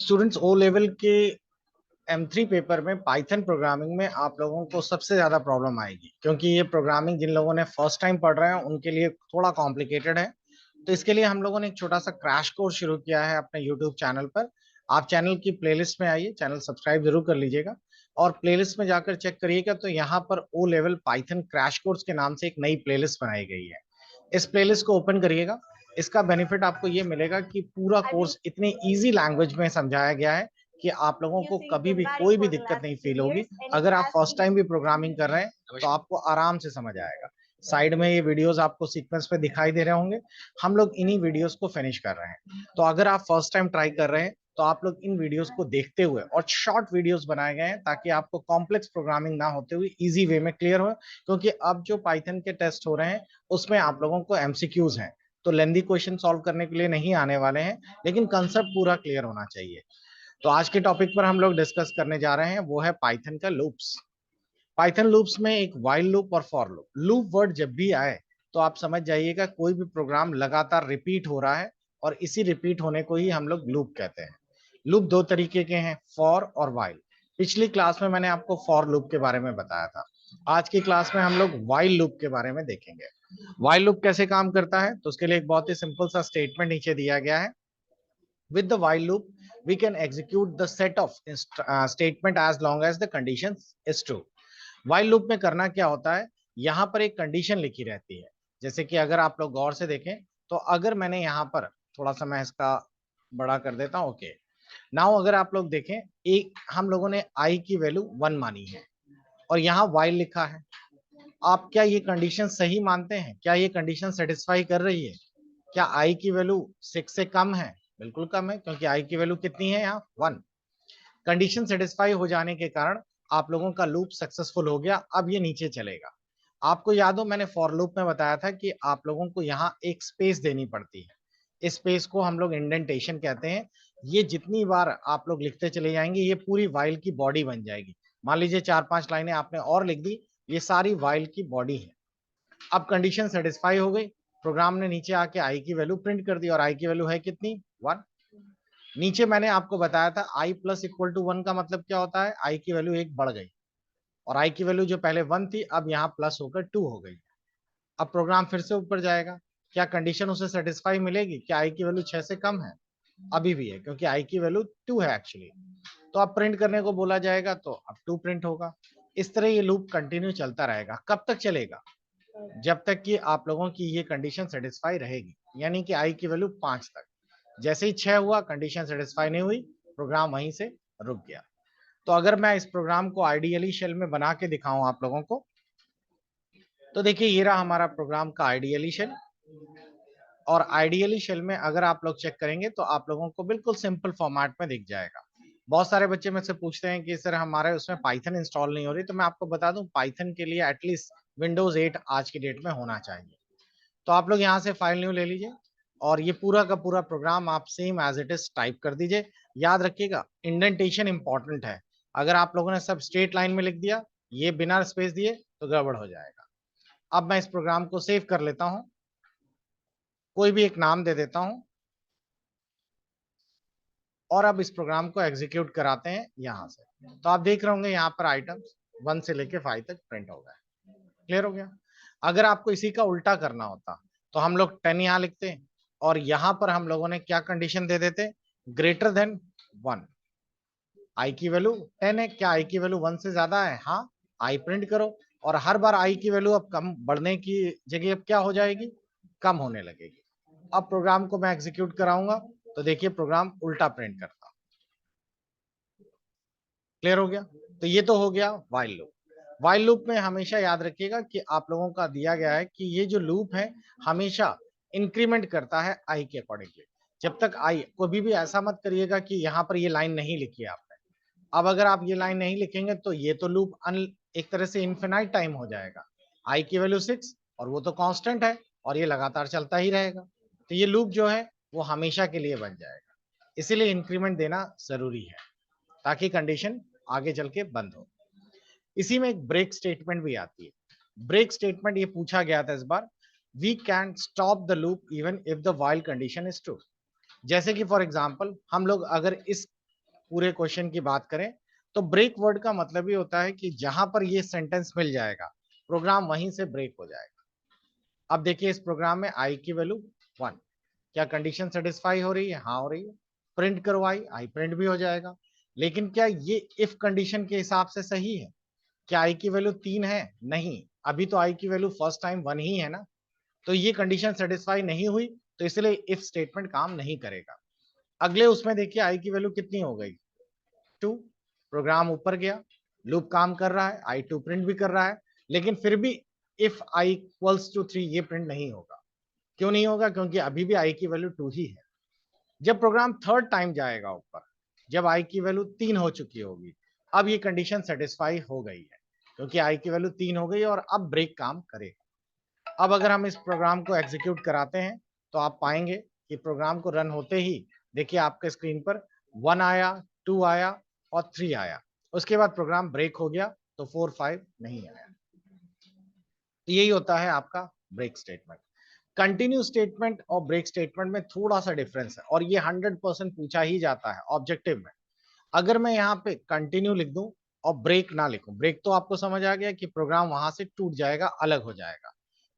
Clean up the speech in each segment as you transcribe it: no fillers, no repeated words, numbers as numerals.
Students O level के M3 paper में Python programming में आप लोगों को सबसे ज्यादा प्रॉब्लम आएगी, क्योंकि ये प्रोग्रामिंग जिन लोगों ने फर्स्ट टाइम पढ़ रहे हैं उनके लिए थोड़ा कॉम्प्लिकेटेड है। तो इसके लिए हम लोगों ने एक छोटा सा क्रैश कोर्स शुरू किया है अपने यूट्यूब चैनल पर। आप चैनल की प्लेलिस्ट में आइए, चैनल सब्सक्राइब जरूर कर लीजिएगा और प्लेलिस्ट में जाकर चेक करिएगा तो यहाँ पर O level Python crash course के नाम से एक नई प्लेलिस्ट बनाई गई है। इस प्लेलिस्ट को ओपन करिएगा। इसका बेनिफिट आपको ये मिलेगा कि पूरा कोर्स इतने इजी लैंग्वेज में समझाया गया है कि आप लोगों को कभी भी कोई भी दिक्कत नहीं फील होगी। अगर आप फर्स्ट टाइम भी प्रोग्रामिंग कर रहे हैं तो आपको आराम से समझ आएगा। साइड में ये वीडियोस आपको सीक्वेंस पे दिखाई दे रहे होंगे, हम लोग इन्हीं वीडियोस को फिनिश कर रहे हैं। तो अगर आप फर्स्ट टाइम ट्राई कर रहे हैं तो आप लोग इन वीडियोस को देखते हुए, और शॉर्ट वीडियोस बनाए गए हैं ताकि आपको कॉम्प्लेक्स प्रोग्रामिंग ना होते हुए इजी वे में क्लियर हो, क्योंकि अब जो पाइथन के टेस्ट हो रहे हैं उसमें आप लोगों को एमसीक्यूज हैं, तो लेंदी क्वेश्चन सॉल्व करने के लिए नहीं आने वाले हैं, लेकिन कंसेप्ट पूरा क्लियर होना चाहिए। तो आज के टॉपिक पर हम लोग डिस्कस करने जा रहे हैं वो है पाइथन का लूप्स। पाइथन लूप्स में एक व्हाइल लूप और फॉर लूप। लूप वर्ड जब भी आए तो आप समझ जाइएगा कोई भी प्रोग्राम लगातार रिपीट हो रहा है, और इसी रिपीट होने को ही हम लोग लूप कहते हैं। लूप दो तरीके के हैं, फॉर और व्हाइल। पिछली क्लास में मैंने आपको फॉर लूप के बारे में बताया था। आज की क्लास में हम लोग व्हाइल लूप के बारे में देखेंगे। व्हाइल लूप कैसे काम करता है, तो उसके लिए एक बहुत ही सिंपल सा स्टेटमेंट नीचे दिया गया है। With the while loop, we can execute the set of statement as long as the condition is true. While loop में करना क्या होता है, यहाँ पर एक कंडीशन लिखी रहती है। जैसे कि अगर आप लोग गौर से देखें तो अगर मैंने यहाँ पर थोड़ा सा मैं इसका बड़ा कर देता हूँ, ओके। नाउ अगर आप लोग देखें, एक हम लोगों ने आई की वैल्यू 1 मानी है और यहाँ while लिखा है। आप क्या ये कंडीशन सही मानते हैं? क्या ये कंडीशन सेटिस्फाई कर रही है? क्या आई की वैल्यू 6 से कम है? बिल्कुल कम है, क्योंकि आई की वैल्यू कितनी है यहाँ 1। कंडीशन सेटिस्फाई हो जाने के कारण आप लोगों का लूप सक्सेसफुल हो गया। अब ये नीचे चलेगा। आपको याद हो मैंने फॉर लूप में बताया था कि आप लोगों को यहाँ एक स्पेस देनी पड़ती है। इस स्पेस को हम लोग इंडेंटेशन कहते हैं। ये जितनी बार आप लोग लिखते चले जाएंगे ये पूरी वाइल की बॉडी बन जाएगी। मान लीजिए 4-5 लाइनें आपने और लिख दी, ये सारी वाइल की बॉडी है। अब कंडीशन सेटिस्फाई हो गई, प्रोग्राम ने नीचे आके आई की वैल्यू प्रिंट कर दी और आई की वैल्यू है कितनी 1। नीचे मैंने आपको बताया था आई प्लस इक्वल टू 1 का मतलब क्या होता है, आई की वैल्यू 1 बढ़ गई और आई की वैल्यू जो पहले 1 थी अब यहाँ प्लस होकर 2 हो गई। अब प्रोग्राम फिर से ऊपर जाएगा। क्या कंडीशन उसे सेटिस्फाई मिलेगी? क्या आई की वैल्यू 6 से कम है? अभी भी है, क्योंकि आई की वैल्यू 2 है एक्चुअली। तो अब प्रिंट करने को बोला जाएगा तो अब 2 प्रिंट होगा। इस तरह ये लूप कंटिन्यू चलता रहेगा। कब तक चलेगा? जब तक कि आप लोगों की ये कंडीशन सेटिस्फाई रहेगी, यानी कि आई की वैल्यू 5 तक। जैसे ही 6 हुआ, कंडीशन सेटिस्फाई नहीं हुई, प्रोग्राम वहीं से रुक गया। तो अगर मैं इस प्रोग्राम को आइडियली शेल में बना के दिखाऊं आप लोगों को, तो देखिए ये रहा हमारा प्रोग्राम का आइडियली शेल। और आइडियली शेल में अगर आप लोग चेक करेंगे तो आप लोगों को बिल्कुल सिंपल फॉर्मेट में दिख जाएगा। बहुत सारे बच्चे मुझसे पूछते हैं कि सर हमारे उसमें पाइथन इंस्टॉल नहीं हो रही, तो मैं आपको बता दूं पाइथन के लिए एटलीस्ट विंडोज 8 आज की डेट में होना चाहिए। तो आप लोग यहाँ से फाइल न्यू ले लीजिए और ये पूरा का पूरा प्रोग्राम आप same as it is type कर दीजिए। याद रखिएगा इंडेंटेशन इंपॉर्टेंट है। अगर आप लोगों ने सब स्ट्रेट लाइन में लिख दिया, ये बिना स्पेस दिए, तो गड़बड़ हो जाएगा। अब मैं इस प्रोग्राम को सेव कर लेता हूं, कोई भी एक नाम दे देता हूं और अब इस प्रोग्राम को एग्जीक्यूट कराते हैं यहां से। तो आप देख रहे होंगे यहाँ पर आइटम्स 1 से लेके 5 तक प्रिंट हो गए। क्लियर हो गया? अगर आपको इसी का उल्टा करना होता तो हम लोग 10 यहाँ लिखते और यहां पर हम लोगों ने क्या कंडीशन दे देते, ग्रेटर देन 1। आई की वैल्यू 10 है, क्या आई की वैल्यू 1 से ज्यादा है? हाँ, आई प्रिंट करो। और हर बार आई की वैल्यू अब कम बढ़ने की जगह अब क्या हो जाएगी, कम होने लगेगी। अब प्रोग्राम को मैं एग्जीक्यूट कराऊंगा तो देखिए प्रोग्राम उल्टा प्रिंट करता। क्लियर हो गया? तो ये तो हो गया व्हाइल लूप। व्हाइल लूप में हमेशा याद रखिएगा कि आप लोगों का दिया गया है कि ये जो लूप है हमेशा इंक्रीमेंट करता है आई के अकॉर्डिंगली। जब तक आई, कभी भी ऐसा मत करिएगा कि यहाँ पर ये लाइन नहीं लिखी है आपने। अब अगर आप ये लाइन नहीं लिखेंगे तो ये तो लूप एक तरह से इन्फिनाइट टाइम हो जाएगा। आई की वैल्यू 6 और वो तो कांस्टेंट है और ये लगातार चलता ही रहेगा। तो ये लूप जो है वो हमेशा के लिए बन जाएगा। इसीलिए इंक्रीमेंट देना जरूरी है ताकि कंडीशन आगे चल के बंद हो। इसी में एक ब्रेक स्टेटमेंट भी आती है। ब्रेक स्टेटमेंट ये पूछा गया था इस बार, we can stop the loop even if the while condition is true. जैसे कि फॉर एग्जांपल हम लोग अगर इस पूरे क्वेश्चन की बात करें तो ब्रेक वर्ड का मतलब ये होता है कि जहां पर ये सेंटेंस मिल जाएगा प्रोग्राम वहीं से ब्रेक हो जाएगा। अब देखिए इस प्रोग्राम में आई की वैल्यू 1, क्या कंडीशन सेटिस्फाई हो रही है? हाँ हो रही है। प्रिंट करो आई प्रिंट भी हो जाएगा। लेकिन क्या ये इफ कंडीशन के हिसाब से सही है? क्या आई की वैल्यू 3 है? नहीं, अभी तो आई की वैल्यू फर्स्ट टाइम 1 ही है ना। तो ये कंडीशन सेटिस्फाई नहीं हुई, तो इसलिए इफ स्टेटमेंट काम नहीं करेगा। अगले उसमें देखिए आई की वैल्यू कितनी हो गई? 2। प्रोग्राम ऊपर गया, लूप काम कर रहा है, आई टू प्रिंट भी कर रहा है, लेकिन फिर भी इफ आई इक्वल्स टू 3 ये प्रिंट नहीं होगा। क्यों नहीं होगा? क्योंकि अभी भी आई की वैल्यू 2 ही है। जब प्रोग्राम थर्ड टाइम जाएगा ऊपर, जब आई की वैल्यू 3 हो चुकी होगी, अब ये कंडीशन सेटिस्फाई हो गई है, क्योंकि आई की वैल्यू 3 हो गई और अब ब्रेक काम करेगा। अब अगर हम इस प्रोग्राम को एग्जीक्यूट कराते हैं तो आप पाएंगे कि प्रोग्राम को रन होते ही देखिए आपके स्क्रीन पर 1 आया, 2 आया और 3 आया। उसके बाद प्रोग्राम ब्रेक हो गया, तो 4 5 नहीं आया। तो यही होता है आपका ब्रेक स्टेटमेंट। कंटिन्यू स्टेटमेंट और ब्रेक स्टेटमेंट में थोड़ा सा डिफरेंस है और ये 100% पूछा ही जाता है ऑब्जेक्टिव में। अगर मैं यहाँ पे कंटिन्यू लिख दूं और ब्रेक ना लिखूं, ब्रेक तो आपको समझ आ गया कि प्रोग्राम वहां से टूट जाएगा, अलग हो जाएगा।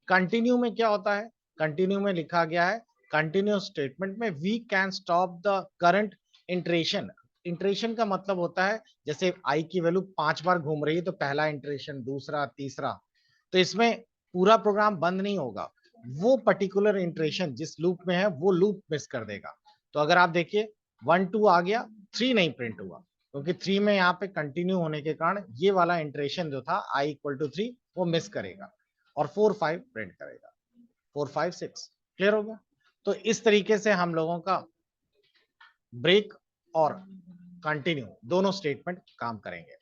कंटिन्यू में क्या होता है? कंटिन्यू में लिखा गया है, कंटिन्यू स्टेटमेंट में we can stop the current iteration. Iteration का मतलब होता है जैसे आई की वैल्यू 5 बार घूम रही है तो पहला इंटरेशन, दूसरा, तीसरा। तो इसमें पूरा प्रोग्राम बंद नहीं होगा, वो पर्टिकुलर इंटरेशन जिस लूप में है वो लूप मिस कर देगा। तो अगर आप देखिए 1 2 आ गया, 3 नहीं प्रिंट हुआ, क्योंकि 3 में यहाँ पे कंटिन्यू होने के कारण ये वाला इंटरेशन जो था आई इक्वल टू 3 वो मिस करेगा और 4 5 प्रिंट करेगा। 4 5 6 क्लियर हो गया। तो इस तरीके से हम लोगों का ब्रेक और कंटिन्यू दोनों स्टेटमेंट काम करेंगे।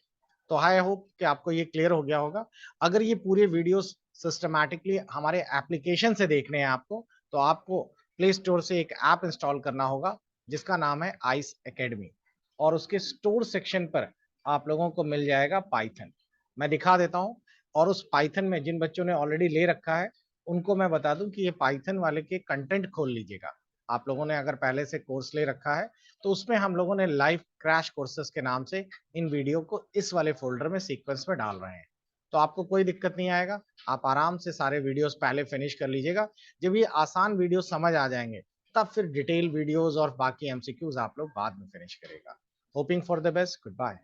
तो आई होप कि आपको ये क्लियर हो गया होगा। अगर ये पूरे वीडियोस सिस्टमैटिकली हमारे एप्लीकेशन से देखने हैं आपको, तो आपको प्ले स्टोर से एक ऐप इंस्टॉल करना होगा जिसका नाम है आइस एकेडमी, और उसके स्टोर सेक्शन पर आप लोगों को मिल जाएगा पाइथन। मैं दिखा देता हूं। और उस पाइथन में जिन बच्चों ने ऑलरेडी ले रखा है उनको मैं बता दूं कि ये पाइथन वाले के कंटेंट खोल लीजिएगा। आप लोगों ने अगर पहले से कोर्स ले रखा है तो उसमें हम लोगों ने लाइव क्रैश कोर्सेज के नाम से इन वीडियो को इस वाले फोल्डर में सीक्वेंस में डाल रहे हैं। तो आपको कोई दिक्कत नहीं आएगा, आप आराम से सारे वीडियोस पहले फिनिश कर लीजिएगा। जब ये आसान वीडियो समझ आ जाएंगे तब फिर डिटेल वीडियोस और बाकी एमसीक्यूज आप लोग बाद में फिनिश करेगा। Hoping for the best, good bye.